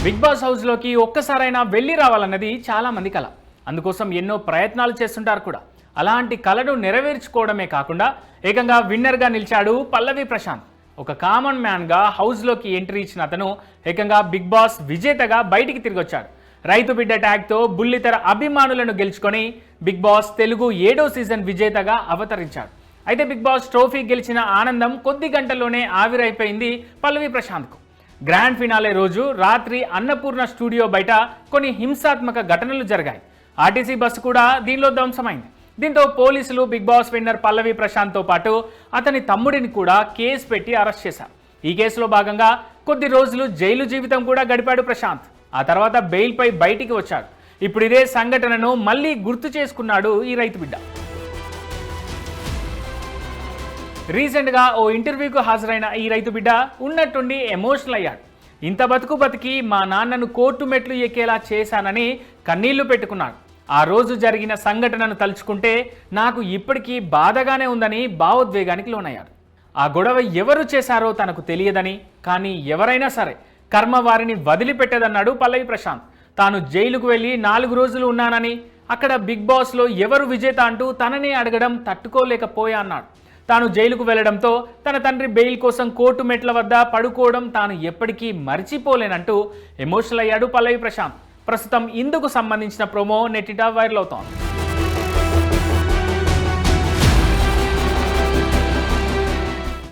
Big boss హౌస్లోకి ఒక్కసారైనా వెళ్ళి రావాలన్నది చాలామంది కల. అందుకోసం ఎన్నో ప్రయత్నాలు చేస్తుంటారు కూడా. అలాంటి కలను నెరవేర్చుకోవడమే కాకుండా ఏకంగా విన్నర్గా నిలిచాడు పల్లవి ప్రశాంత్. ఒక కామన్ మ్యాన్గా హౌస్లోకి ఎంట్రీ ఇచ్చిన అతను ఏకంగా బిగ్ బాస్ విజేతగా బయటికి తిరిగి వచ్చాడు. రైతు బిడ్డ ట్యాగ్తో బుల్లితెర అభిమానులను గెలుచుకొని బిగ్ బాస్ తెలుగు 7వ సీజన్ విజేతగా అవతరించాడు. అయితే బిగ్ బాస్ ట్రోఫీ గెలిచిన ఆనందం కొద్ది గంటల్లోనే ఆవిరైపోయింది పల్లవి ప్రశాంత్కు. గ్రాండ్ ఫినాలే రోజు రాత్రి అన్నపూర్ణ స్టూడియో బయట కొన్ని హింసాత్మక ఘటనలు జరిగాయి. ఆర్టీసీ బస్సు కూడా దీనిలో ధ్వంసమైంది. దీంతో పోలీసులు బిగ్ బాస్ విన్నర్ పల్లవి ప్రశాంత్తో పాటు అతని తమ్ముడిని కూడా కేసు పెట్టి అరెస్ట్ చేశారు. ఈ కేసులో భాగంగా కొద్ది రోజులు జైలు జీవితం కూడా గడిపాడు ప్రశాంత్. ఆ తర్వాత బెయిల్పై బయటికి వచ్చాడు. ఇప్పుడు ఇదే సంఘటనను మళ్ళీ గుర్తు చేసుకున్నాడు ఈ రైతు బిడ్డ. రీసెంట్గా ఓ ఇంటర్వ్యూకు హాజరైన ఈ రైతు బిడ్డ ఉన్నట్టుండి ఎమోషనల్ అయ్యాడు. ఇంత బతుకు బతికి మా నాన్నను కోర్టు మెట్లు ఎక్కేలా చేశానని కన్నీళ్లు పెట్టుకున్నాడు. ఆ రోజు జరిగిన సంఘటనను తలుచుకుంటే నాకు ఇప్పటికీ బాధగానే ఉందని భావోద్వేగానికి లోనయ్యాడు. ఆ గొడవ ఎవరు చేశారో తనకు తెలియదని, కానీ ఎవరైనా సరే కర్మ వారిని వదిలిపెట్టదన్నాడు పల్లవి ప్రశాంత్. తాను జైలుకు వెళ్ళి 4 రోజులు ఉన్నానని, అక్కడ బిగ్ బాస్లో ఎవరు విజేత అంటూ తననే అడగడం తట్టుకోలేకపోయా అన్నాడు. తాను జైలుకు వెళ్లడంతో తన తండ్రి బెయిల్ కోసం కోర్టు మెట్ల వద్ద పడుకోవడం తాను ఎప్పటికీ మర్చిపోలేనంటూ ఎమోషనల్ అయ్యాడు పల్లవి ప్రశాంత్. ప్రస్తుతం ఇందుకు సంబంధించిన ప్రోమో నెట్టిట వైరల్ అవుతోంది.